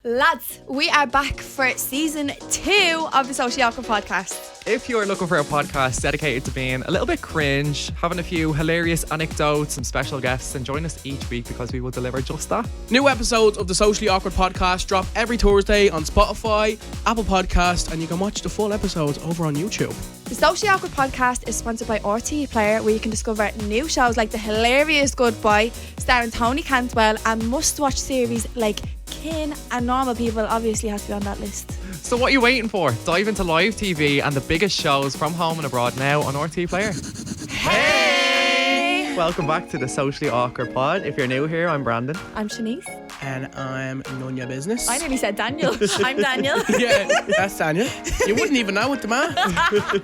Lads, we are back for season 2 of the Socially Awkward podcast. If you're looking for a podcast dedicated to being a little bit cringe, having a few hilarious anecdotes and special guests, and join us each week because we will deliver just that. New episodes of the Socially Awkward podcast drop every Thursday on Spotify, Apple Podcast, and you can watch the full episodes over on YouTube. The Socially Awkward podcast is sponsored by RTE Player, where you can discover new shows like The Hilarious Goodbye, starring Tony Cantwell, and must-watch series like Kin and Normal People obviously has to be on that list. So what are you waiting for? Dive into live TV and the biggest shows from home and abroad now on RTE Player. Hey! Welcome back to the Socially Awkward pod. If you're new here, I'm Brandon. I'm Shanice. And I'm None Your Business. I nearly said Daniel. I'm Daniel. Yeah, that's Daniel. You wouldn't even know it, the man.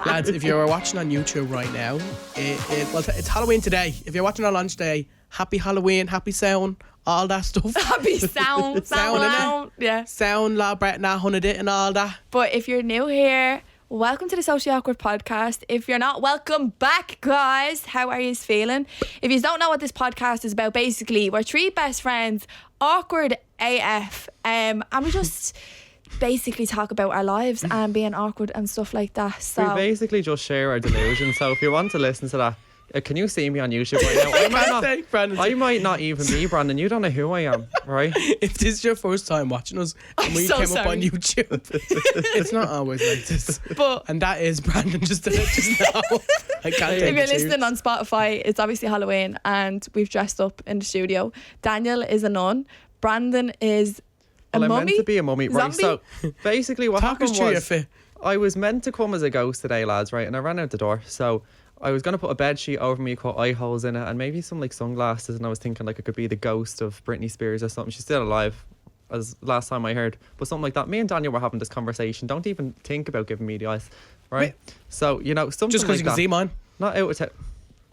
Lads, if you're watching on YouTube right now, it's Halloween today. If you're watching on lunch day, happy Halloween, happy sound, all that stuff. Happy sound. Sound, yeah. Sound, la Brett, na hunted it and all that. But if you're new here, welcome to the Socially Awkward podcast. If you're not, welcome back, guys. How are you feeling? If you don't know what this podcast is about, basically, we're three best friends, awkward AF, and we just basically talk about our lives and being awkward and stuff like that. So We basically just share our delusions. So if you want to listen to that, can you see me on YouTube right now? I might not even be Brandon. You don't know who I am, right? If this is your first time watching us and we so came sorry. up on YouTube, it's not always like this. But And that is Brandon just to let you know. I can't take if you're it listening on Spotify, it's obviously Halloween and we've dressed up in the studio. Daniel is a nun. Brandon is a Well, I'm mummy. meant to be a mummy, right? Zombie? So basically what Talk happened us through your was fit. I was meant to come as a ghost today, lads, right? And I ran out the door. So I was going to put a bed sheet over me, cut eye holes in it, and maybe some like sunglasses. And I was thinking like it could be the ghost of Britney Spears or something. She's still alive, as last time I heard. But something like that. Me and Daniel were having this conversation. Don't even think about giving me the eyes, right? So, you know, something Just because like you can that. see mine. Not out of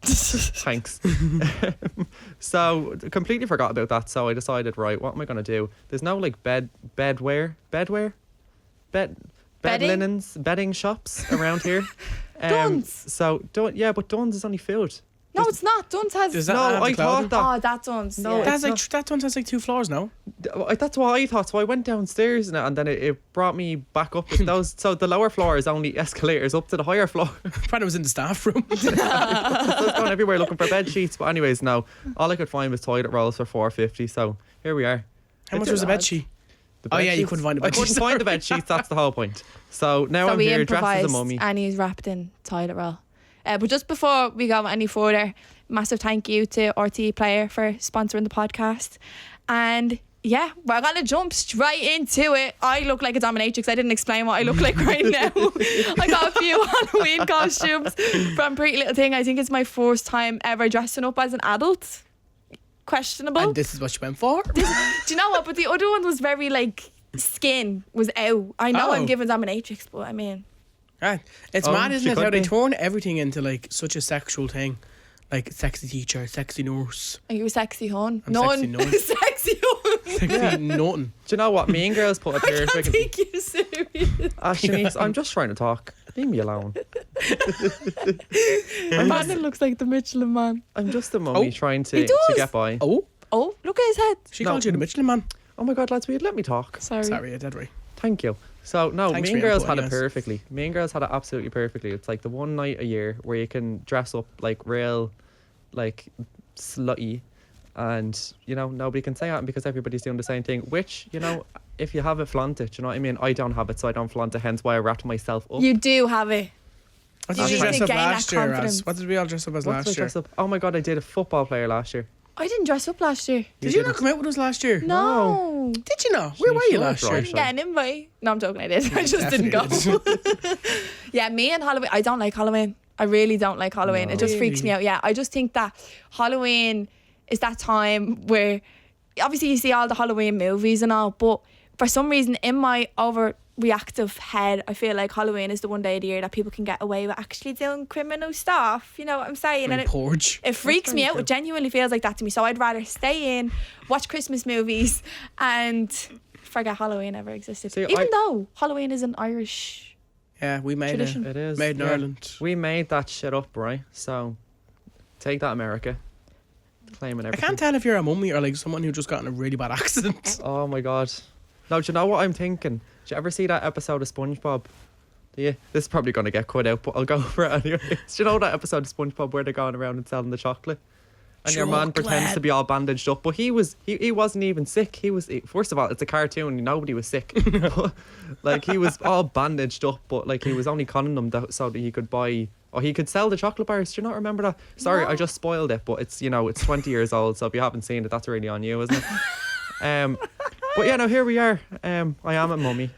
Thanks. So completely forgot about that. So I decided, right, what am I going to do? There's no like bedwear, bed Bedding? linens, bedding shops around here. Duns. So but Duns is only food. No, it's not. Duns has. Does that No, have I the clothing? thought Oh, that's Duns. No, yeah. That's it's like that one has like 2 floors now. That's what I thought. So I went downstairs and then it brought me back up with those. So the lower floor is only escalators up to the higher floor. Brandon was in the staff room. So I was going everywhere looking for bed sheets. But anyways, no, all I could find was toilet rolls for $4.50. So here we are. How much was the bed sheet? The Oh bed yeah, you sheets. couldn't find the I bed couldn't sheets. find the bed sheets. That's the whole point. So now So I'm we here dressed as a improvised mummy. and he's wrapped in toilet roll. But just before we go any further, massive thank you to RTE Player for sponsoring the podcast. And yeah, we're going to jump straight into it. I look like a dominatrix. I didn't explain what I look like right now. I got a few Halloween costumes from Pretty Little Thing. I think it's my first time ever dressing up as an adult. Questionable. And this is what you went for? Do you know what? But the other one was very like skin was out. I know I'm Oh. giving dominatrix, but I mean, Right. It's Oh, mad, isn't she it, how could they be. turn everything into like such a sexual thing. Like sexy teacher, sexy nurse, are you a sexy hun? I'm None. sexy nun. Sexy hun. sexy nothing. Do you know what? Mean Girls put up here. I can't take you serious. Shanice, I'm just trying to talk. Leave me alone. Brandon looks like the Michelin Man. I'm just a mummy Oh. trying He to does. get by. Oh, Oh, look at his head. she No. called you the Michelin Man. Oh my God, lads, will you let me talk? Sorry. Sorry, I did right. Thank you. So no, Thanks Mean for your Girls input, had it yes. perfectly. Mean Girls had it absolutely perfectly. It's like the one night a year where you can dress up like real, like slutty, and you know nobody can say that because everybody's doing the same thing. Which you know, if you have it, flaunt it. Do you know what I mean? I don't have it, so I don't flaunt it. Hence why I wrapped myself up. You do have it. What You did you need dress to up gain that last year confidence. as? What did we all dress up as What last did I year? dress up? Oh my God, I did a football player last year. I didn't dress up last year. Did you not come out with us last year? No. Did you not? Where were you should, last right. I year? didn't get an invite. No, I'm joking. I did. I just didn't go. Definitely Yeah, me and Halloween. I don't like Halloween. I really don't like Halloween. It just freaks me out. Yeah, I just think that Halloween is that time where obviously you see all the Halloween movies and all, but for some reason in my overreactive head, I feel like Halloween is the one day of the year that people can get away with actually doing criminal stuff. You know what I'm saying? Like And Porge. it freaks me out. It genuinely feels like that to me. So I'd rather stay in, watch Christmas movies, and forget Halloween ever existed. See, Even though Halloween is an Irish. Yeah, we made Tradition. It is. Made in yeah. Ireland. We made that shit up, right? So take that, America. Claiming I everything. can't tell if you're a mummy or like someone who just got in a really bad accident. Oh my God. No, do you know what I'm thinking? Did you ever see that episode of SpongeBob? Yeah, this is probably going to get cut out, but I'll go for it anyway. Do you know that episode of SpongeBob where they're going around and selling the chocolate? And your man pretends to be all bandaged up, but he wasn't even sick. First of all, it's a cartoon, nobody was sick. Like, he was all bandaged up, but like he was only conning them so that he could buy, or he could sell the chocolate bars. Do you not remember that? Sorry, No. I just spoiled it, but it's, it's 20 years old, so if you haven't seen it, that's really on you, isn't it? But yeah, no, here we are. I am a mummy,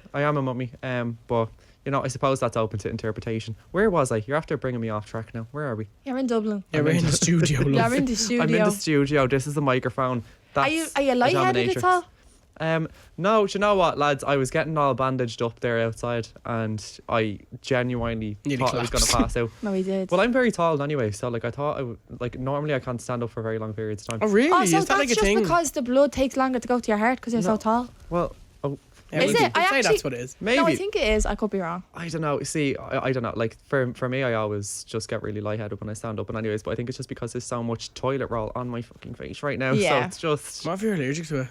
but I suppose that's open to interpretation. Where was I? You're after bringing me off track now. Where are we? You're in Dublin. Yeah, we're in the studio, love. You're in the studio. I'm in the studio. This is the microphone. Are you lightheaded at all? No, do you know what, lads? I was getting all bandaged up there outside, and I genuinely Nearly thought I was going to collapsed. pass out. No, he did. Well, I'm very tall anyway, so like I thought normally I can't stand up for very long periods of time. Oh, really? Oh, so Is that's that like a just thing? because the blood takes longer to go to your heart because you're so tall. Well, Yeah, Is we it? could I say actually- that's what it is. maybe. No, I think it is. I could be wrong. I don't know. See, I don't know. Like for me, I always just get really lightheaded when I stand up. And anyways, but I think it's just because there's so much toilet roll on my fucking face right now. Yeah. So it's just What if you're allergic to it?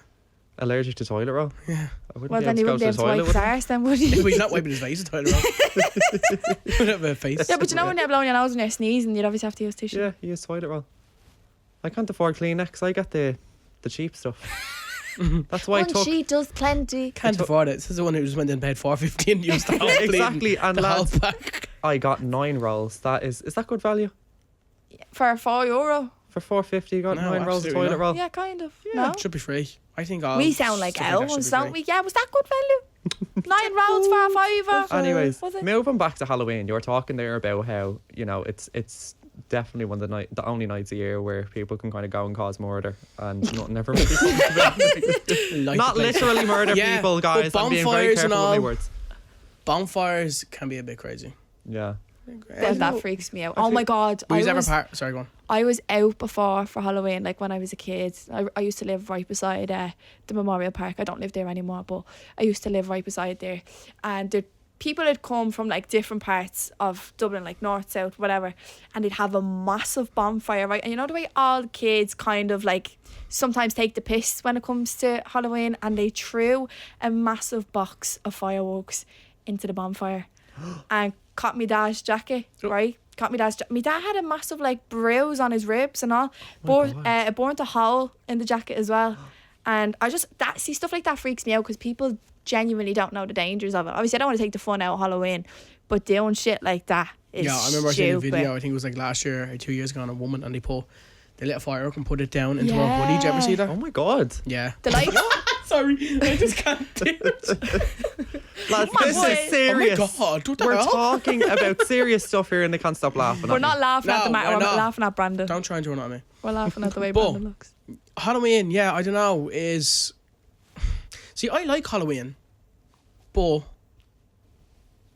allergic to toilet roll. Yeah. I wouldn't Well, be then he able wouldn't to be go able to to the wipe toilet. his arse then, would he? Well, he's not wiping his face with toilet roll. He would have a face. Yeah, but you know when you're blowing your nose and you're sneezing, you'd obviously have to use tissue. Yeah, he use toilet roll. I can't afford Kleenex. I get the cheap stuff. That's why I One took. sheet does plenty. Can't afford it. This is the one who just went in paid $4.50 and used the whole Exactly, and the whole lads, pack. I got 9 rolls. Is that good value? For €4. For $4.50, you got No, 9 rolls of absolutely toilet not. roll. Yeah, kind of. Yeah, No? it should be free. I think all We sound like stuff that should elves, be don't free. we? Yeah, was that good value? 9 rounds for a fiver. Anyways, Was it? moving back to Halloween, you were talking there about how it's definitely one of the only nights a year where people can kind of go and cause murder and nothing ever really comes about it. Light Not the place. literally murder Yeah, people, guys. but I'm being very bonfires and careful with my all. words. Bonfires can be a bit crazy. Yeah. That freaks me out. Oh my God. Were you ever Sorry, go on. I was out before for Halloween, like when I was a kid. I used to live right beside the Memorial Park. I don't live there anymore, but I used to live right beside there. And the people had come from like different parts of Dublin, like north, south, whatever, and they'd have a massive bonfire, right? And you know the way all kids kind of like sometimes take the piss when it comes to Halloween, and they threw a massive box of fireworks into the bonfire and caught me dad's jacket, right? My dad had a massive like bruise on his ribs and all, but it burnt a hole in the jacket as well. And I just stuff like that freaks me out because people genuinely don't know the dangers of it. Obviously, I don't want to take the fun out of Halloween, but doing shit like that is Yeah, I remember seeing a stupid. video, I think it was like last year or 2 years ago, on a woman, and they lit a firework and put it down into her Yeah. hoodie. Did you ever see that? Oh my God. Yeah. The light. Sorry, I just can't do it. Lads, my this boy. is serious. Oh my God, what the We're hell? talking about serious stuff here and they can't stop laughing. We're at not me. laughing at No, the matter. we're We're not. laughing at Brandon. Don't try and join on me. We're laughing at the way But- Brandon looks. Halloween, yeah, I don't know, is... See, I like Halloween, but...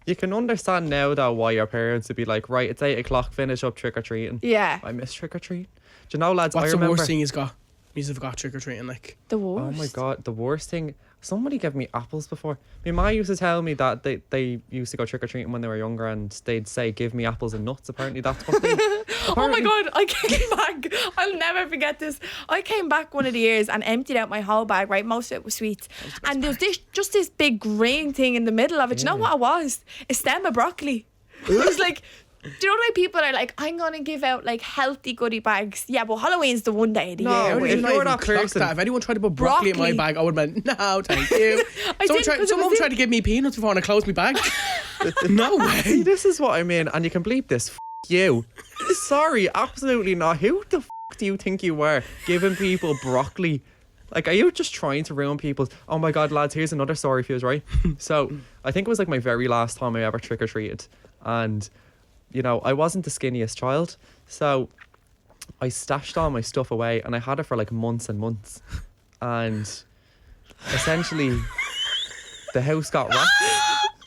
You can understand now though why your parents would be like, right, it's 8 o'clock, finish up trick or treating. Yeah, I miss trick or treat. Do you know, lads? What's I the remember. worst thing you've got trick-or-treating, like? the Oh worst. my God, the worst thing. Somebody gave me apples before. My ma used to tell me that they used to go trick or treating when they were younger, and they'd say, "Give me apples and nuts." Apparently, that's what they. Oh my God, I came back. I'll never forget this. I came back one of the years and emptied out my whole bag, right? Most of it was sweets. And there was this big green thing in the middle of it. Do you know what it was? A stem of broccoli. It was like, do you know the way people are like, I'm going to give out like healthy goodie bags? Yeah, but Halloween's the one day of the No, I year. would if even you're not even that clock person- that. If anyone tried to put broccoli in my Broccoli. bag, I would have been, no, thank you. I didn't, 'cause it Someone was tried to give me peanuts before and I closed my bag. No See, way. this is what I mean, and you can bleep this. You. Sorry, absolutely not. Who the do you think you were giving people broccoli? Like, are you just trying to ruin people's? Oh my God, lads! Here's another story for you, right? So, I think it was like my very last time I ever trick or treated, and I wasn't the skinniest child, so I stashed all my stuff away, and I had it for like months and months, and essentially, the house got rats.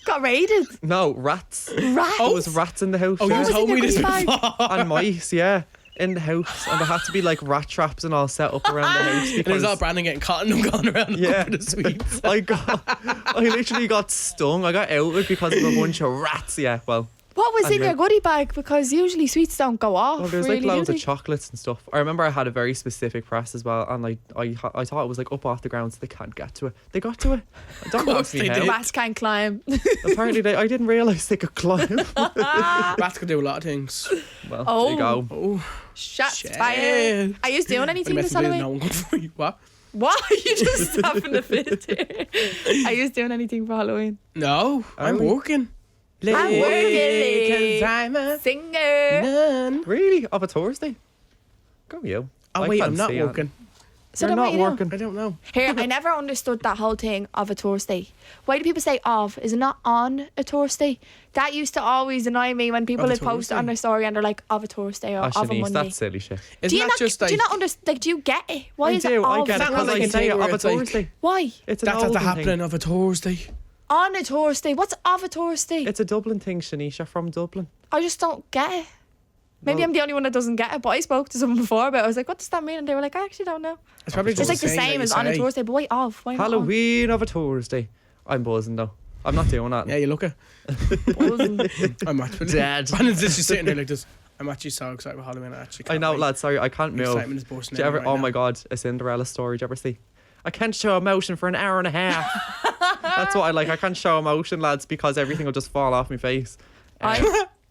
Got raided. No, rats. Rats. There was rats in the house. Oh, yeah. you was in told your me this goodie bag? before. And mice, yeah, in the house, and there had to be like rat traps and all set up around the house And there's all because Brandon getting caught and them going around yeah, with the sweets. I literally got stung. I got outed because of a bunch of rats. Yeah, well, What was And in you're- your goodie bag? Because usually sweets don't go off. Well, there's really, like loads do of they? chocolates and stuff. I remember I had a very specific press as well, and like I thought it was like up off the ground, so they can't get to it. They got to it. Don't course ask me they how. did. Rats can't climb. Apparently, I didn't realise they could climb. Rats can do a lot of things. Well, Oh. there you go. Oh, Shots shit. fired. Are you doing anything What this do you mean Halloween? no one good for you? What? What? Are you just having a fit here? Are you doing anything for Halloween? No, I'm we? working. I'm working. 'Cause I'm a Singer. nun. Really? Of a Thursday? Go you. Oh I wait, I'm can't not see it. working. So You're then what not you doing? working. I don't know. Here, I never understood that whole thing of a Thursday. Why do people say of? Is it not on a Thursday? That used to always annoy me when people Of a would post it on Thursday? their story and they're like, of a Thursday or Oh, of a Shanice, Monday. that's silly shit. Isn't Do you that not, just do like you not understand? Like, do you get it? Why I is do. it I of? get it That because like I a can say thing it where of a it's like- Thursday. Why? It's an that's at olden the thing. happening of a Thursday? On a Thursday. What's of a Thursday? It's a Dublin thing, Shanice. You're from Dublin. I just don't get it. Maybe Well- I'm the only one that doesn't get it, but I spoke to someone before about it. I was like, what does that mean? And they were like, I actually don't know. It's probably It's just like the saying that same you as on a say. Thursday, but why of? Why not on? Halloween of a Thursday. I'm buzzing though. I'm not doing that. Yeah, you look at. Buzzing. I'm actually. Dad. Brandon's just sitting there like this. I'm actually so excited about Halloween. I actually can't I know, wait. lad. Sorry, I can't move. Excitement is bursting Do you out ever? right Oh now. my God, a Cinderella story. Do you ever see? I can't show emotion for an hour and a half. That's what I like. I can't show emotion, lads, because everything will just fall off my face.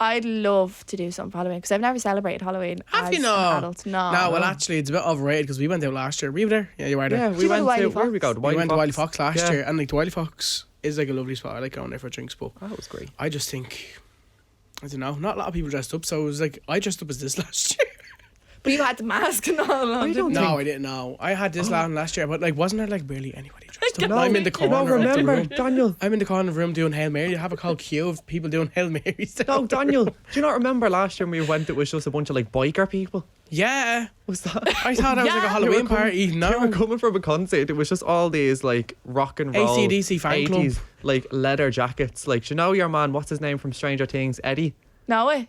I'd love to do something for Halloween because I've never celebrated Halloween Have as you an not? adult. No. No, well, actually, it's a bit overrated because we went out last year. Were you there? Yeah, you were there. Yeah, Did we you go to went to Wiley where did we go? Fox? To We went to Wiley Fox last Yeah. year, and like the Wiley Fox is like a lovely spot. I like going there for drinks, but Oh, that was great. I just think, I don't know, not a lot of people dressed up, so it was like I dressed up as this last year. But you had the mask and all along, I don't didn't you? No, I didn't know. I had this last year, but like, wasn't there like barely anybody dressed up? No, I'm in the you corner No, of the remember, room. Daniel. I'm in the corner of the room doing Hail Mary. I have a whole queue of people doing Hail Marys. No, Daniel. Do you not remember last year when we went? It was just a bunch of like biker people. Yeah, Was that? I thought it was like a Yeah. Halloween They were party. They were No, coming from a concert. It was just all these like rock and roll AC/DC fan club. 80s, like leather jackets. Like, do you know your man? What's his name from Stranger Things? Eddie. No way.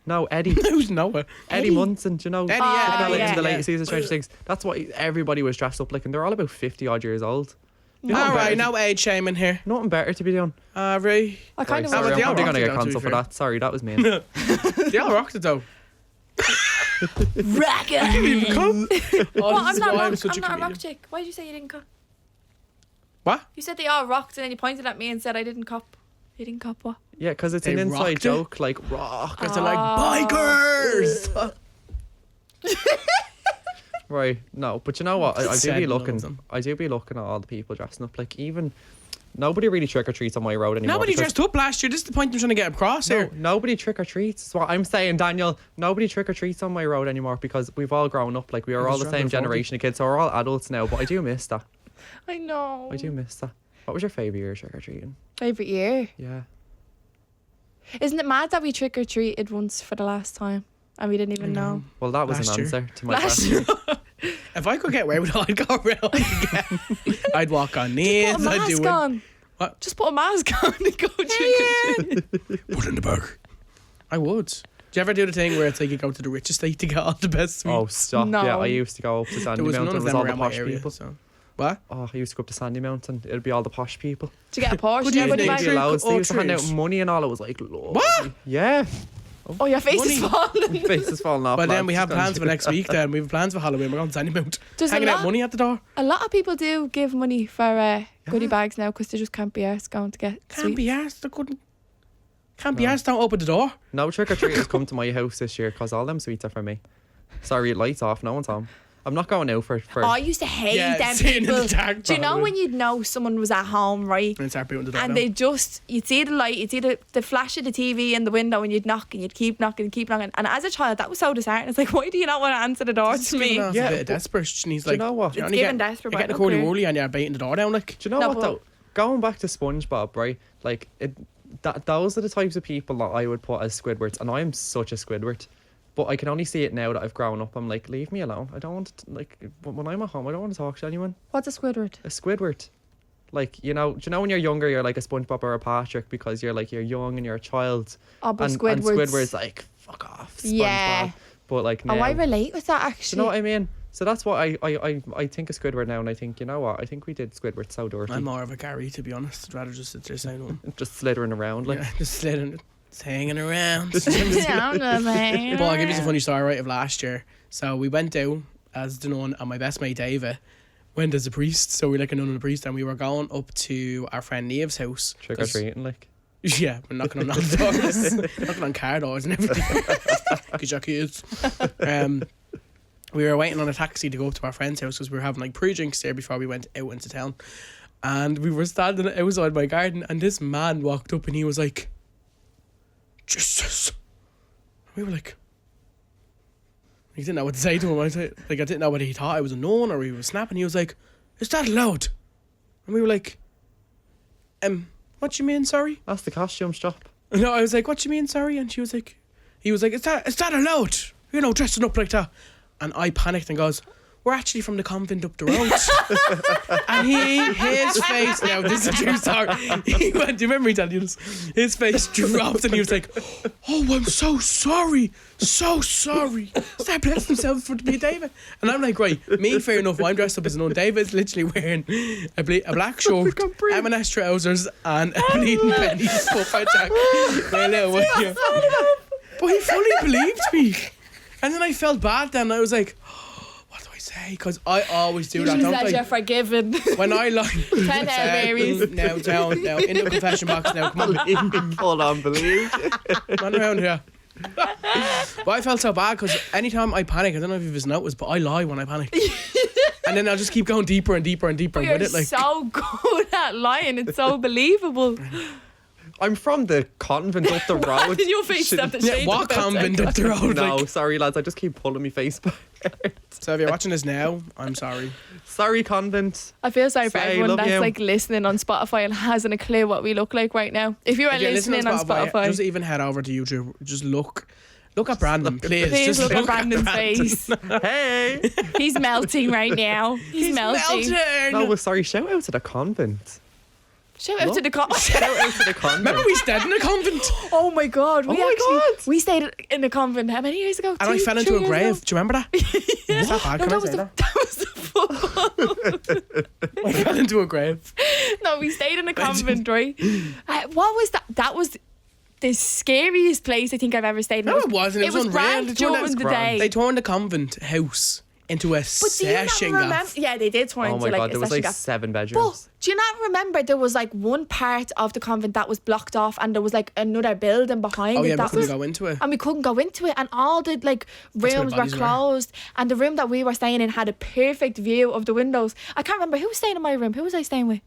No, Eddie. who's Noah? Eddie Munson. Do you know? Eddie, yeah, You know, like, yeah, in the yeah. later seasons of Stranger Things. That's what everybody was dressed up like, and they're all about 50 odd years old. All Nothing right, better- no age shaming here. Nothing better to be doing. Right. I kind of Sorry, but I'm they all probably rocked gonna it get though, to be cancelled for fair. that. Sorry, that was mean. They all rocked it though. Racket. Come. Well, I'm not, I'm I'm such a not a rock comedian. chick. Why did you say you didn't cop? What? You said they all rocked and then you pointed at me and said I didn't cop. You didn't cop what? Yeah, because it's They an inside rocked it? joke, like rock. Because they're like bikers. Right, no, but you know what? I do Said be none of looking. them. I do be looking at all the people dressing up. Like even nobody really trick or treats on my road anymore. Nobody because- dressed up last year. This is the point I'm trying to get across No, here. nobody trick or treats. That's what I'm saying, Daniel. Nobody trick or treats on my road anymore because we've all grown up. Like we are all the Because same you're under 40. generation of kids, so we're all adults now. But I do miss that. I know. I do miss that. What was your favourite year trick or treating? Favourite year. Yeah. Isn't it mad that we trick or treated once for the last time and we didn't even know? Well, that was Last an year. answer to my Last question. If I could get away with it, I'd go around again. I'd walk on Put knees. a I'd do mask it. on. What? Just put a mask on and go trick or treat. Put it in the bag. I would. Do you ever do the thing where it's like you go to the richest state to get all the best sweets? Oh, stop. No. Yeah, I used to go up to Sandy there was none Mountain. It of was them all the around my posh area. people. So. What? Oh, I used to go up to Sandy Mountain. It'd be all the posh people. To get a Porsche. Would Yeah, you goodie think bag. you- They used or to hand out trees? money and all. It was like, Lord. What? Yeah. Oh, your face is Money. falling. Face is falling off. But then lads. we have Just plans for gonna- next week. Then we have plans for Halloween. We're going to Sandy Mount. There's a Hanging out lot, money at the door. a lot of people do give money for goodie bags now because they just can't be arsed going to get Can't sweets. be arsed. They couldn't. Can't be arsed. Don't open the door. No trick or treaters come to my house this year because all them sweets are for me. Sorry, lights off. No one's home. I'm not going out for. Oh, I used to hate Yeah, them sitting in the people. dark Do you know probably. when you'd know someone was at home, right? And start booting the door And down. they just, you'd see the light, you'd see the flash of the TV in the window and you'd knock and you'd keep knocking and keep knocking. And as a child, that was so disheartening. It's like, why do you not want to answer the door It's to me? giving off Yeah, a bit of but- desperation. He's Do you like, know what? you're It's only giving getting- desperate, You're but getting I a don't curly care. woolly and you're baiting the door down. Like, Do you know No, what but- though? Going back to SpongeBob, right? Like those are the types of people that I would put as Squidwards, and I am such a Squidward. But I can only see it now that I've grown up. I'm like, leave me alone. I don't want to, like, when I'm at home, I don't want to talk to anyone. What's a Squidward? A Squidward. Like, do you know when you're younger, you're like a SpongeBob or a Patrick because you're young and you're a child. Oh, but And Squidward's. Squidward's like, fuck off, SpongeBob. Yeah. But like now, Oh, I relate with that do actually. you know what I mean? So that's what I think of Squidward now, and I think, you know what? I think we did Squidward so dirty. I'm more of a Gary, to be honest. I'd rather just sit there saying one. Just slithering around, like. Yeah, just slid in. It's hanging around. Down the lane. But I'll give you a funny story, right, of last year. So we went out as the nun, and my best mate David went as a priest. So we like a nun and a priest, and we were going up to our friend Neve's house. Trick or treating, like. Yeah, we're knocking on all the doors, knocking on car doors and everything. Because your kids. We were waiting on a taxi to go up to our friend's house because we were having like pre-drinks there before we went out into town. And we were standing outside my garden, and this man walked up and he was like, Jesus. We were like, he didn't know what to say to him. I didn't know whether he thought I was a nun or he was snapping. He was like, is that allowed? And we were like, what you mean, sorry? That's the costume shop. No, I was like, what you mean, sorry? And he was like, is that allowed? You know, dressing up like that. And I panicked and goes, we're actually from the convent up the road. And his face, now this is a true story. He went, do you remember me telling you this? His face dropped and he was like, oh, I'm so sorry. So sorry. Start blessing himself in front of me, David. And I'm like, right, me, fair enough, I'm dressed up as a nun. David's literally wearing a black shirt, M&S trousers, and a bleeding penny puffer jacket. But he fully believed me. And then I felt bad then. I was like, say, because I always do that. You Don't said I? you're forgiven. When I like 10 Hail Marys. now in the confession box now. Come on, Hold on, believe. run around here. But I felt so bad because anytime I panic, I don't know if you've noticed, but I lie when I panic. And then I'll just keep going deeper and deeper and deeper But with you're it. Like, so good at lying. It's so believable. I'm from the convent up the road. Did your face step the shade? what convent up the road? No, Like, sorry lads, I just keep pulling my face back. so if you're watching this now, I'm sorry. Sorry, convent. I feel sorry for Say, everyone love that's you. like listening on Spotify and hasn't a clue what we look like right now. If you are If you're listening on Spotify, just even head over to YouTube. Just look at Brandon, please. please just look at Brandon's face. Hey. He's melting right now. He's melting. No, well, sorry. Shout out to the convent. Shout out to the Shout out to the convent. Remember we stayed in a convent? Oh my god, God. we stayed in a convent how many years ago? And I fell into a 3 grave. years ago? Do you remember that? Is that bad? No, Can I that was say the that? football. I fell into a grave. No, we stayed in a convent, right? What was that? That was the scariest place I think I've ever stayed in. No, it wasn't. It was unreal. grand They turned during the grand. day. They turned the convent house into a But do you not session remember? gaff. Yeah, they did turn Oh into my like god, a there was session like gaff. 7 bedrooms. But do you not remember there was like one part of the convent that was blocked off and there was like another building behind Oh it yeah, we that couldn't was go into it. and we couldn't go into it and all the like where rooms were bodies were. closed and the room that we were staying in had a perfect view of the windows. I can't remember who was staying in my room. Who was I staying with?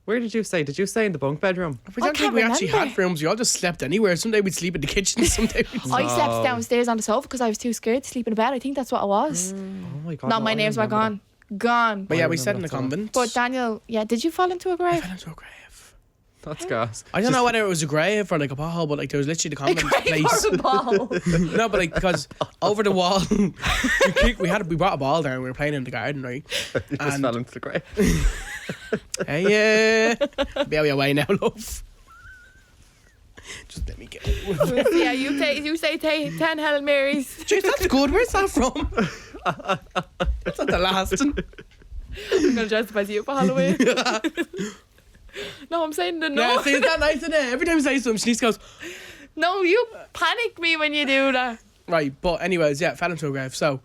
Where did you stay? Did you stay in the bunk bedroom? We don't think can't we actually remember. had rooms. We all just slept anywhere. Someday we'd sleep in the kitchen. Someday we'd sleep. I slept downstairs on the sofa because I was too scared to sleep in a bed. I think that's what it was. Oh my god. No, no, my I names were remember gone. But yeah, we remember stayed in the that, so. convent. But Daniel, yeah, did you fall into a I grave? fell into a grave. that. That's gas. I don't know whether it was a grave or like a pothole, but like there was literally the convent place. Or a ball. No, but like because over the wall, we brought a ball there and we were playing in the garden, right? You just And- fell into the grave. Hey, be out your way now, love. Just let me get. Yeah, you say 10 Hail Marys. Jeez, that's good. Where's that from? That's not the last one. I'm gonna dress up as you for Halloween. No, I'm saying the no. Yeah, see, it's that nice, isn't it? Every time I say something, Shanice goes, No, you panic me when you do that. right. But anyways, yeah, fell into a grave. So,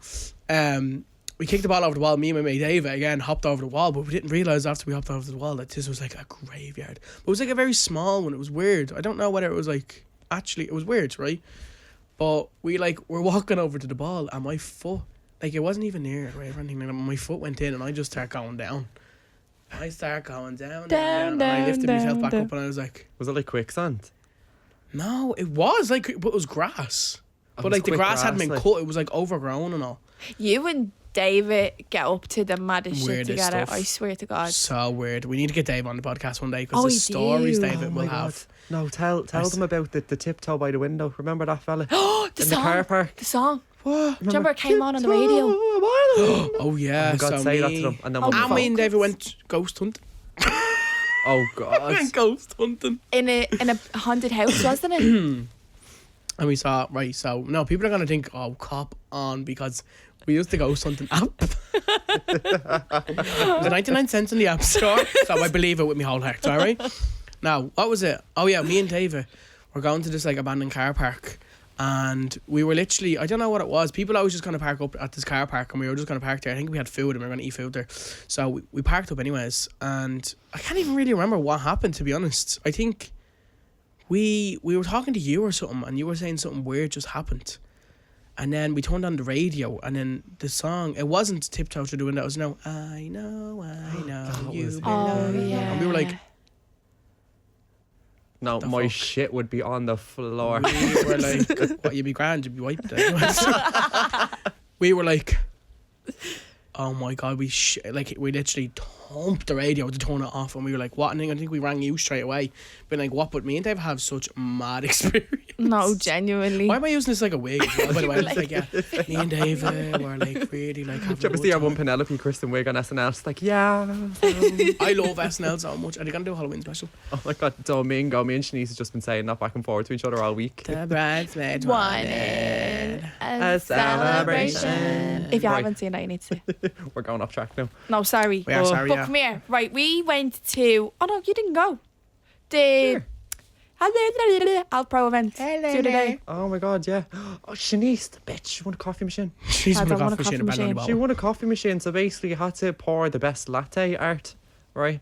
we kicked the ball over the wall. Me and my mate Ava again hopped over the wall, but we didn't realise after we hopped over the wall that this was like a graveyard. But it was like a very small one. It was weird. I don't know whether it was like actually it was weird, right? But we're walking over to the ball, and my foot, like it wasn't even near it, right, or anything like that. My foot went in, and I just started going down. I started going down, and I lifted myself back up, and I was like, Was it like quicksand? no, it was like, but it was grass. But was like the quick grass hadn't grass, been like- cut. It was like overgrown and all. You and David get up to the maddest shit Weirdest together. stuff. I swear to God. So weird. We need to get Dave on the podcast one day because Oh, the we stories do. David Oh will my God. have. No, tell them about the tiptoe by the window. Remember that fella? Oh, the In song. the car park. The song. What? Do you remember it came on the radio? Oh yeah. Oh my God, so say that me, to them. And then Oh, we'll and me and focus. David went ghost hunting. Oh God. Went ghost hunting. In a haunted house, wasn't it? And we saw, right, so no, people are gonna think, oh, cop on, because we used the ghost hunting app. There's 99 cents in the app store, so I believe it with my whole heart, alright? Now, what was it? Oh yeah, me and David we're going to this like abandoned car park, and we were literally, I don't know what it was. People always just kind of park up at this car park, and we were just going to park there. I think we had food and we were going to eat food there, so we parked up anyways. And I can't even really remember what happened, to be honest. I think we were talking to you or something, and you were saying something weird just happened. And then we turned on the radio, and then the song, it wasn't Tiptoe Through the Window, it was I know, you belong. yeah. And we were like, No, the my fuck? shit would be on the floor. we were like, what, you'd be grand, you'd be wiped out. We were like, oh my God, we literally thumped the radio to turn it off, and we were like, what? And I think we rang you straight away, being like, what? But me and Dave have such mad experience. No, genuinely. Why am I using this like a wig? By the way, it's like, yeah, me and Dave were like really like having Do you ever a see our good one time. Penelope Kristen wig on SNL? It's like, yeah. I love SNL so much. Are they gonna do a Halloween special? Oh my God, Domingo. Me and Shanice have just been saying that back and forth to each other all week. The bridesmaids Wanted A celebration. If you Right. haven't seen it, you need to. We're going off track now. No, sorry. We are sorry, But yeah. come here. Right, we went to. Oh no, you didn't go. The Alpro event the other day. Oh my God, yeah. Oh, Shanice, the bitch, she won a coffee machine. She's I won a don't want coffee a machine coffee and machine. She won a coffee machine, so basically you had to pour the best latte art, right?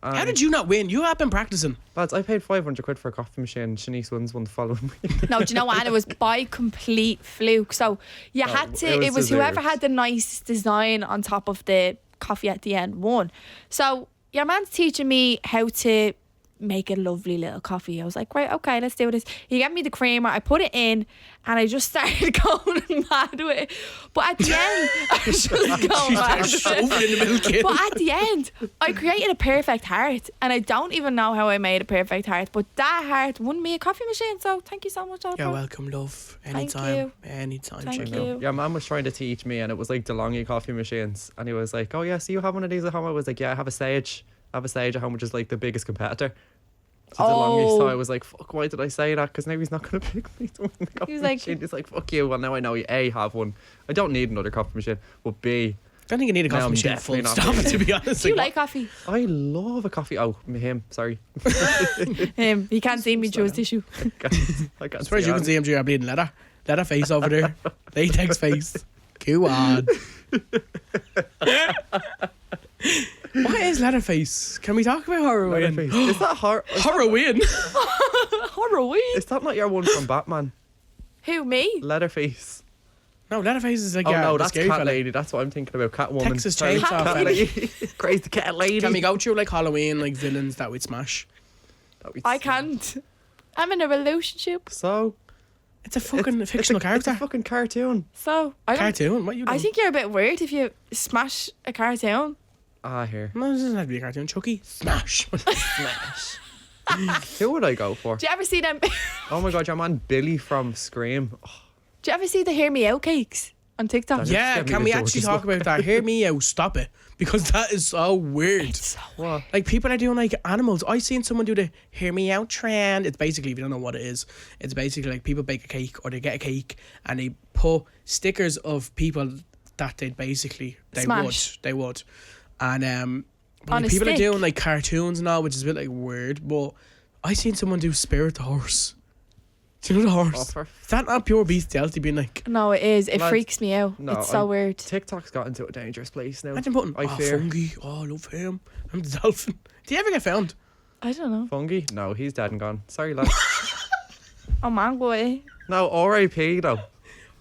How did you not win? You have been practicing. Lads, I paid 500 quid for a coffee machine. Shanice wins one the following week. No, do you know what? And it was by complete fluke. So you No, had to. it was It was whoever deserved. had the nice design on top of the coffee at the end won. So your man's teaching me how to make a lovely little coffee. I was like, right, okay, let's do this. He gave me the creamer. I put it in, and I just started going mad with it. But at the end, I was just going mad with Shoving it. in the milk in. But at the end, I created a perfect heart, and I don't even know how I made a perfect heart. But that heart won me a coffee machine. So thank you so much, Alpha. You're welcome, love. Thank Anytime. you. Anytime. Thank check you. out. Yeah, man was trying to teach me, and it was like DeLonghi coffee machines. And he was like, oh, yeah, so you have one of these at home? I was like, yeah, I have a Sage. I have a Sage at home, which is like the biggest competitor to DeLonghi. So I was like, fuck, why did I say that? Because now he's not going to pick me to win the coffee was like- machine. He's like, fuck you. Well, now I know you, A, have one. I don't need another coffee machine. But B, I don't think you need a No, coffee I'm machine definitely full not. stop, to be honest. Do you like coffee? I love a coffee. Oh, him. Sorry. He can't see me through his tissue. I can't As far as you can see him, you're bleeding leather. Leather face over there. Latex face. Go on. What is Leatherface? Can we talk about Halloween? Is that Halloween? Halloween. Is that not your one from Batman? Who, me? Leatherface. No, Leatherface is like Oh yeah, no, the that's scary Cat fella. Lady. That's what I'm thinking about. Catwoman. Texas Sorry, Chainsaw Cat fella. Lady. Crazy Cat Lady. Can we go through like Halloween like villains that we'd smash? That'd be I sick. can't. I'm in a relationship, So It's a fucking fictional it's a character. fucking cartoon. so I don't. Cartoon? What you doing? I think you're a bit weird if you smash a cartoon. Here. No, this doesn't have to be a cartoon. Chucky. Smash. Smash. Who would I go for? Do you ever see them? Do Oh my god, your man Billy from Scream. Oh, you ever see the Hear Me Out cakes on TikTok? That- Yeah, Get me can the we George's actually talk look. about that? Hear me out. Stop it. Because that is so weird. So what? Like people are doing like animals. I seen someone do the hear me out trend. It's basically, if you don't know what it is, it's basically like people bake a cake or they get a cake and they put stickers of people that they Smash. would. And On a people are stick. doing like cartoons and all, which is a bit like weird. But I seen someone do Spirit the horse. Do you know the horse? Oh, for Is that not pure bestiality being like no, it is. It Lads, freaks me out. no, it's so weird. TikTok's got into a dangerous place now. imagine putting I fear. fungi. Oh, I love him. I'm the dolphin. Do you ever get found? I don't know. Fungi? No, he's dead and gone. Sorry, lad. Oh man, boy. No, R.I.P. though.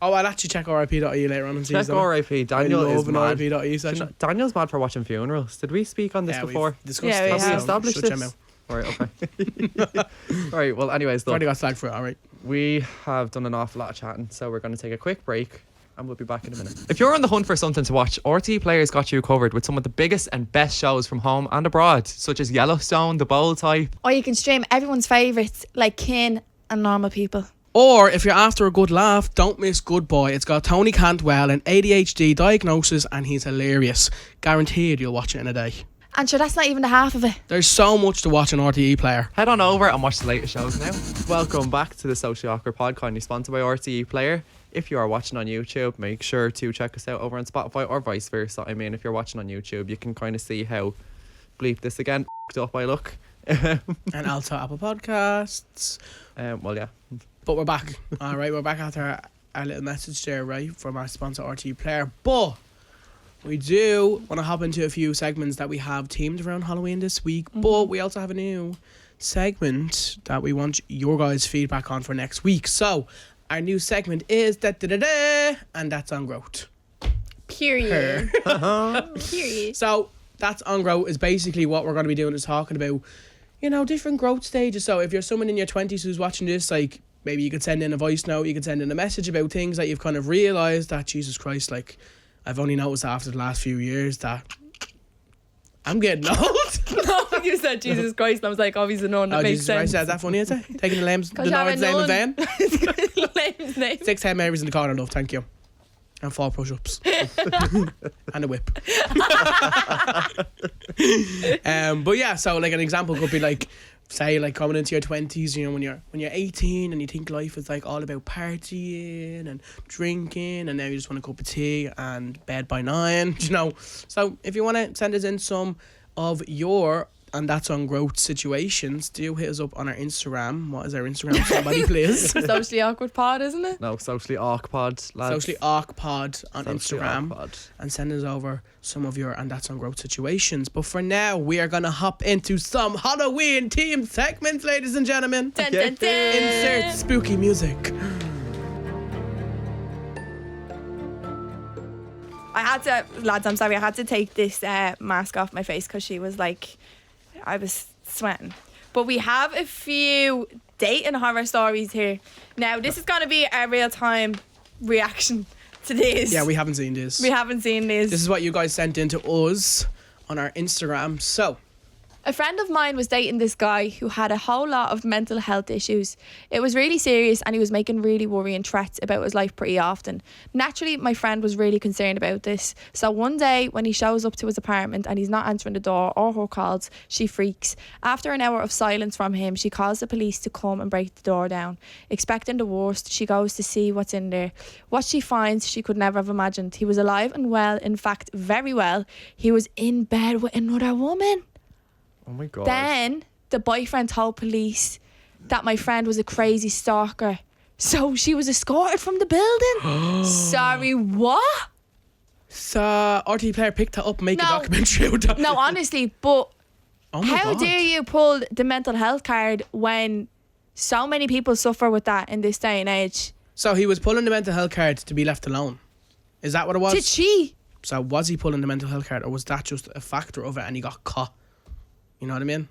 Oh, I'll actually check RIP.ie later on and see. Check R.I.P. Daniel I is love an mad. RIP.ie session. Daniel's mad for watching funerals. Did we speak on this Yeah, before? we've discussed Yeah, we this, have. We so established shut your this. mouth. Right, okay. Right, well, anyways, I've already look, got flagged for it, alright. we have done an awful lot of chatting, so we're going to take a quick break and we'll be back in a minute. If you're on the hunt for something to watch, RTE Players got you covered with some of the biggest and best shows from home and abroad, such as Yellowstone, The Bold Type. Or you can stream everyone's favourites like Kin and Normal People. Or if you're after a good laugh, don't miss Good Boy. It's got Tony Cantwell, an ADHD diagnosis, and he's hilarious. Guaranteed you'll watch it in a day. And sure, that's not even the half of it. There's so much to watch on RTE Player. Head on over and watch the latest shows now. Welcome back to the Socially Awkward Pod, kindly sponsored by RTE Player. If you are watching on YouTube, make sure to check us out over on Spotify or vice versa. I mean, if you're watching on YouTube, you can kind of see how bleep this again up I look. and also Apple Podcasts. Well, yeah. But we're back. All right, we're back after our little message there, right, from our sponsor RT Player. But we do want to hop into a few segments that we have themed around Halloween this week. But we also have a new segment that we want your guys' feedback on for next week. So our new segment is and that's on growth. Period. Period. So that's on growth is basically what we're going to be doing is talking about, you know, different growth stages. So if you're someone in your 20s who's watching this, like maybe you could send in a voice note, you could send in a message about things that you've kind of realised that, Jesus Christ, like I've only noticed after the last few years that I'm getting old. No, you said Jesus Christ, and I was like, obviously, no, that makes Jesus sense. Christ, is that funny, is it? Taking the Lord's name in vain. Lame's name. 6 Hail Marys in the corner, love, thank you. And 4 push-ups. And a whip. But yeah, so like an example could be like, say like coming into your 20s, you know, when you're 18 and you think life is like all about partying and drinking, and now you just want a cup of tea and bed by 9, you know. So if you want to send us in some of your and that's on growth situations, do hit us up on our Instagram. What is our Instagram? Somebody please. Socially awkward pod, isn't it? No, Socially Awk Pod, lads. Socially Awk Pod on Socially Instagram. Awk Pod. And send us over some of your and that's on growth situations. But for now, we are gonna hop into some Halloween themed segments, ladies and gentlemen. Dun, dun, dun. Insert spooky music. I had to, lads, I'm sorry, I had to take this mask off my face because she was like, I was sweating. But we have a few dating horror stories here. Now, this is going to be a real-time reaction to this. Yeah, we haven't seen this. We haven't seen this. This is what you guys sent in to us on our Instagram. So, A friend of mine was dating this guy who had a whole lot of mental health issues. It was really serious and he was making really worrying threats about his life pretty often. Naturally, my friend was really concerned about this. So one day when he shows up to his apartment and he's not answering the door or her calls, she freaks. After an hour of silence from him, she calls the police to come and break the door down. Expecting the worst, she goes to see what's in there. What she finds, she could never have imagined. He was alive and well, in fact, very well. He was in bed with another woman. Oh my God. Then the boyfriend told police that my friend was a crazy stalker. So she was escorted from the building. Sorry, what? So RT player picked her up and make a documentary out of No, honestly, but oh my how God. dare you pull the mental health card when so many people suffer with that in this day and age? So he was pulling the mental health card to be left alone. Is that what it was? Did she? So was he pulling the mental health card, or was that just a factor of it and he got caught? You know what I mean?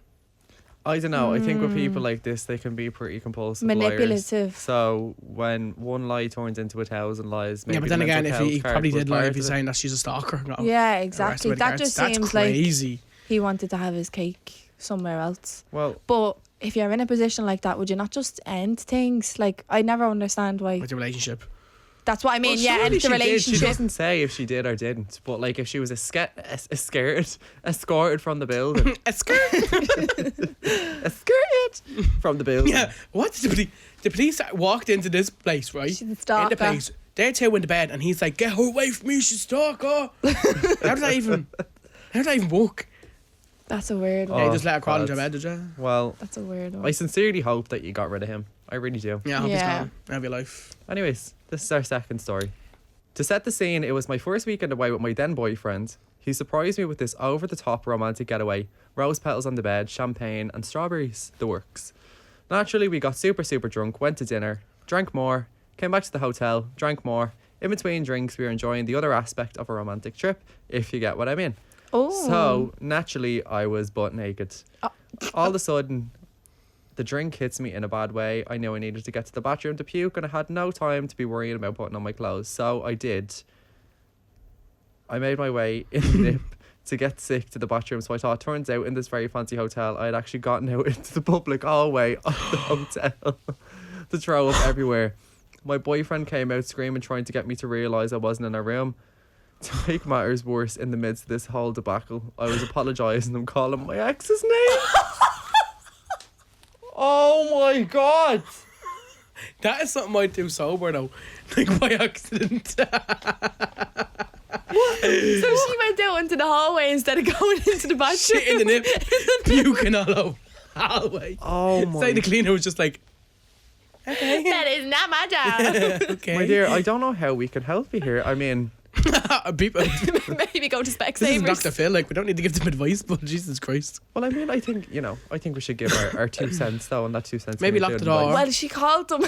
I don't know. I think with people like this, they can be pretty compulsive Manipulative. liars. So when one lie turns into 1,000 lies, maybe Yeah, but then the again, mental if he health card probably was did lie part if he's of it. saying that she's a stalker. No. Yeah, exactly. That just That's seems crazy. like he wanted to have his cake somewhere else. Well, But if you're in a position like that, would you not just end things? Like, I never understand why. With the relationship. That's what I mean. well, Yeah, surely end the she did. She relationship. doesn't say if she did or didn't. But like if she was escorted from the building. Escorted from the building. Yeah. What? The police walked into this place, right? She's a In stalker. the place. They're two in the bed and he's like, get her away from me, she's a stalker. How did that even work? That's a weird one. Yeah, you Oh, just let her crawl into God. bed, did you? Well, That's a weird one. I sincerely hope that you got rid of him. I really do. Yeah, I hope he's Yeah. gone. Have your life. Anyways, this is our second story. To set the scene, it was my first weekend away with my then boyfriend. He surprised me with this over-the-top romantic getaway. Rose petals on the bed, champagne and strawberries, the works. Naturally, we got super drunk, went to dinner, drank more, came back to the hotel, drank more. In between drinks, we were enjoying the other aspect of a romantic trip, if you get what I mean. Oh. So, naturally, I was butt naked. Oh. All of a sudden, the drink hits me in a bad way. I knew I needed to get to the bathroom to puke, and I had no time to be worrying about putting on my clothes. So I did. I made my way in the nip to get sick to the bathroom. So I thought, turns out, in this very fancy hotel, I had actually gotten out into the public hallway of the hotel to throw up everywhere. My boyfriend came out screaming, trying to get me to realise I wasn't in a room. To make matters worse, in the midst of this whole debacle, I was apologising and calling my ex's name. Oh my God! That is something I'd do sober though. Like by accident. So she went out into the hallway instead of going into the bathroom. Shit in the nip. Puking all over. hallway. Oh It's like my. the cleaner was just like, okay. That is not my job. Okay. My dear, I don't know how we can help you here. I mean, People, Maybe go to this is Specsavers. Dr. Phil. Like, we don't need to give them advice, but Jesus Christ. well, I mean, I think we should give our 2 cents though, and that 2 cents. Maybe can lock include the door. advice. Well, she called them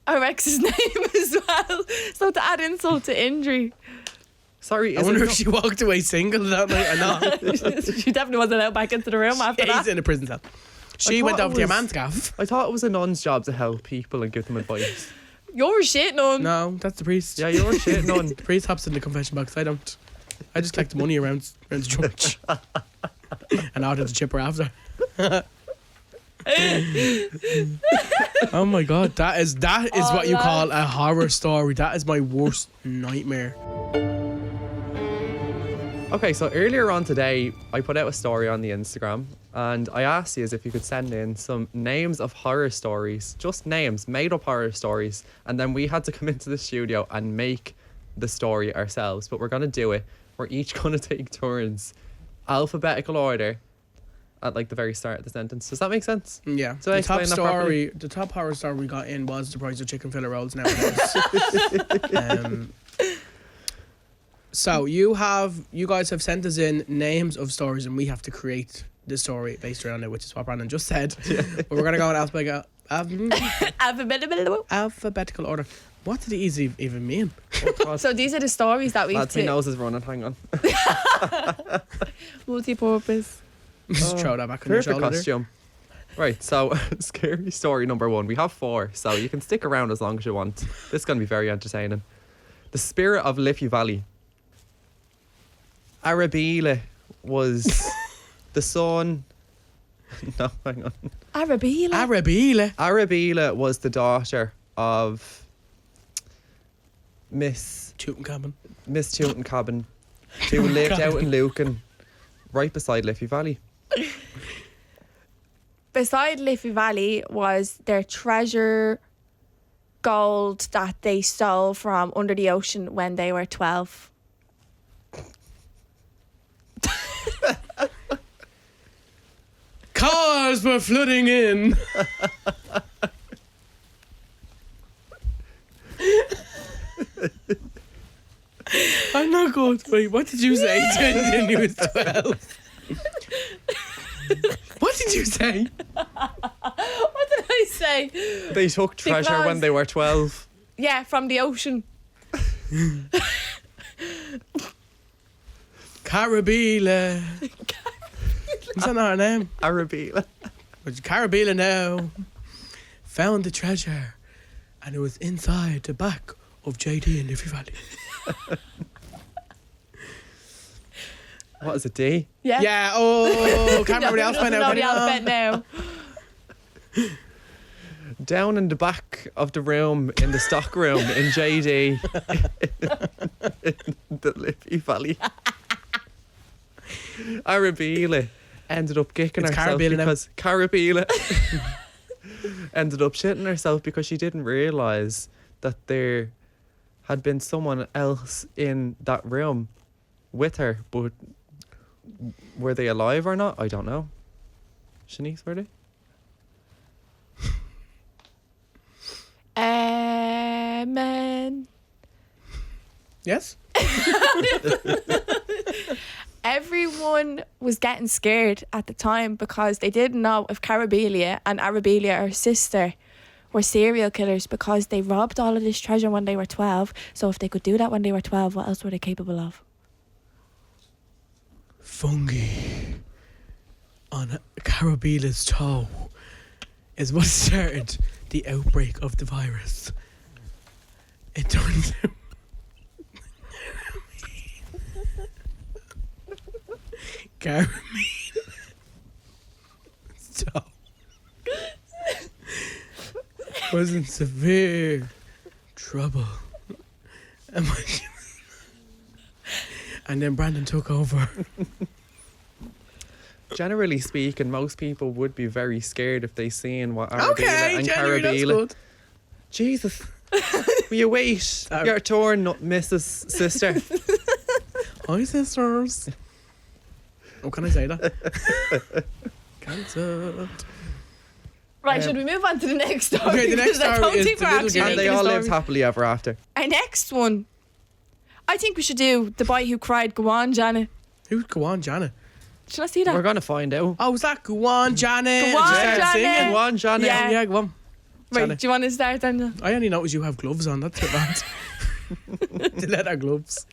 our ex's name as well. So to add insult to injury. Sorry, I is wonder it if she walked away single that night or not. She definitely wasn't allowed back into the room after She's that. in a prison cell. She thought went it over to your was- man's gaff. I thought it was a nun's job to help people and give them advice. You're shit, none. No, that's the priest. Yeah, you're shit, nun. The priest hops in the confession box. I don't. I just collect the money around the church. And out of the chipper after. Oh my god, that is Oh, what you lads. call a horror story. That is my worst nightmare. Okay, so earlier on today, I put out a story on the Instagram, and I asked you if you could send in some names of horror stories, just names, made up horror stories, and then we had to come into the studio and make the story ourselves. But we're gonna do it. We're each gonna take turns, alphabetical order, at like the very start of the sentence. Does that make sense? Yeah. So I the top explain that properly? story, the top horror story we got in was the price of chicken fillet rolls nowadays. So you guys have sent us in names of stories, and we have to create the story based around it, which is what Brandon just said. But we're gonna go in alphabetical order. What did he even mean? Oh, God. So these are the stories that we've Lads, my nose is running. Hang on. multi-purpose. Just throw that back on your Perfect shoulder. costume. Right, so scary story number 1. We have 4, so you can stick around as long as you want. This is going to be very entertaining. The spirit of Liffey Valley. Arabella was the son. No, hang on. Arabella. Arabella. Arabella was the daughter of Miss Tutankhamun. Tutankhamun, who lived out in Lucan, right beside Liffey Valley. Beside Liffey Valley was their treasure gold that they stole from under the ocean when they were 12. Cars were flooding in. I'm not good. Wait, what did you say when you was 12? What did you say? What did I say? They took treasure when Because- they were 12. Yeah, from the ocean. Carabela. Is that not her name? Arabella. Carabela now found the treasure, and it was inside the back of JD in Liffey Valley. What is it, D? Yeah. Yeah, oh, can't remember the Doesn't alphabet now. know but the alphabet now. Down in the back of the room, in the stock room, in JD, in the Liffey Valley. Arabella ended up kicking It's herself Carabella now. because Carabella ended up shitting herself because she didn't realise that there had been someone else in that room with her, but were they alive or not? I don't know. Shanice, were they? Man. Yes? Everyone was getting scared at the time because they didn't know if Carabella and Arabella, her sister, were serial killers because they robbed all of this treasure when they were 12. So if they could do that when they were 12, what else were they capable of? Fungi on Carabella's toe is what started the outbreak of the virus. It turns out Carabella's toe was in severe trouble. And then Brandon took over. Generally speaking, most people would be very scared if they seen what Arabella Okay, and January, that's Carabella. good. Jesus, will you wait? Your turn, Mrs. Sister. Hi, sisters. Oh, can I say that? cancelled. Right, should we move on to the next story? Okay, the next Because I story don't is think the we're little actually girl. And they making a all lived story. happily ever after. Our next one, I think we should do The Boy Who Cried. Go on, Janet. Who's Go on, Janet? Should I see that? We're going to find out. Oh, was that Go on, Janet? Go on, Just started Janet. singing. Go on, Johnny. Yeah. Yeah, go on. Right, Janet. do you want to start then? I only noticed you have gloves on. That's it, bad. The leather gloves.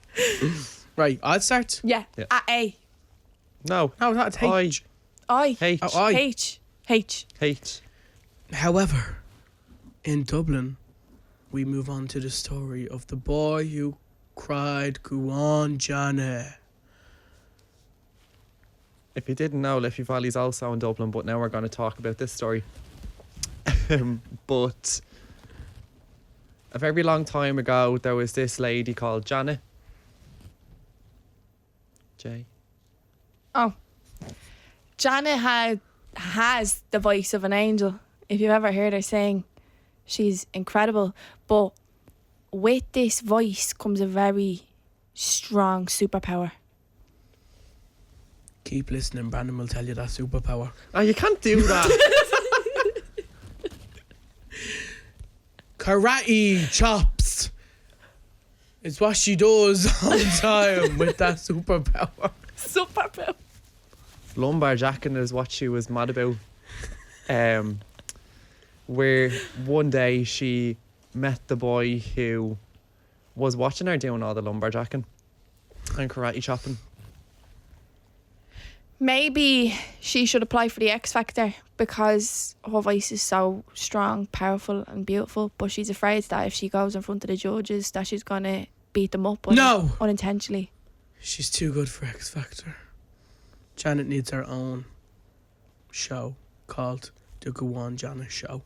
Right, I'll start. Yeah. Yeah. A. No. No, that's H. I. H. Oh, I. H. H. However, in Dublin, we move on to the story of the boy who cried, Go on, Janet. If you didn't know, Liffey Valley's also in Dublin, but now we're going to talk about this story. But a very long time ago, there was this lady called Janet. J. Oh. Janet has the voice of an angel. If you've ever heard her sing, she's incredible. But with this voice comes a very strong superpower. Keep listening, Brandon will tell you that superpower. Oh, you can't do that. Karate chops. It's what she does all the time with that superpower. Superpower. Lumberjacking is what she was mad about. Where one day she met the boy who was watching her doing all the lumberjacking and karate chopping. Maybe she should apply for the X Factor because her voice is so strong, powerful and beautiful, but she's afraid that if she goes in front of the judges that she's going to beat them up No! unintentionally. She's too good for X Factor. Janet needs her own show called The Go On Janet Show,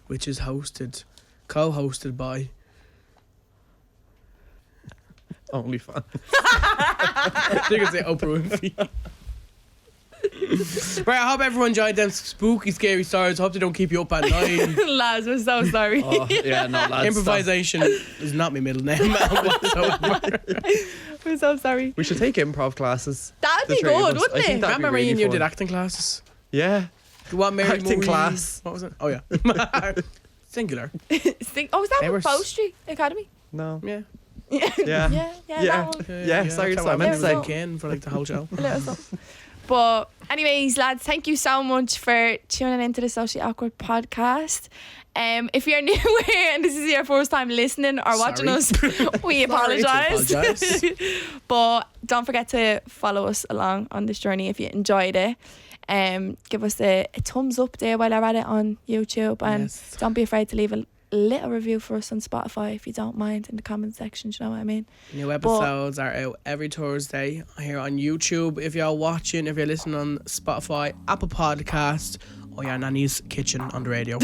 which is co-hosted by OnlyFans. you can say Oprah Winfrey. Right, I hope everyone enjoyed them spooky, scary stories. Hope they don't keep you up at night. Lads, we're so sorry. Oh, yeah, no, lads. Improvisation is not my middle name whatsoever. We're so sorry. We should take improv classes. That'd the be three of good, us. wouldn't I think it? that'd be Remember me really and you fun. did acting classes? Yeah. What Mary Acting Marie- class. What was it? Oh yeah. Singular. Oh, is that They were with Poetry Academy? No. Yeah. Yeah. Yeah, that one. Yeah, sorry, that's so I how meant to to say. in for like the whole show. A little something. But anyways, lads, thank you so much for tuning into the Socially Awkward podcast. If you're new here and this is your first time listening or watching Sorry. us, we apologise. apologise. But don't forget to follow us along on this journey if you enjoyed it. Give us a thumbs up there while you're at it on YouTube, and Yes. don't be afraid to leave a little review for us on Spotify if you don't mind in the comment section. Do you know what I mean? New episodes are out every Thursday here on YouTube. If you're watching, if you're listening on Spotify, Apple Podcast, or your nanny's kitchen on the radio.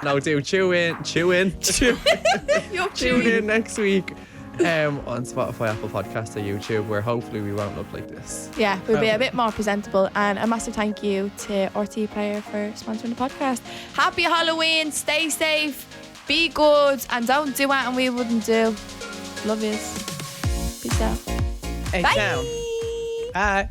No, do chew in. Tune in next week on Spotify, Apple Podcasts, or YouTube, where hopefully we won't look like this. Yeah, we'll be a bit more presentable. And a massive thank you to RT Player for sponsoring the podcast. Happy Halloween, stay safe, be good, and don't do anything we wouldn't do. Love yous. Peace out. Hey, Bye. down. Bye.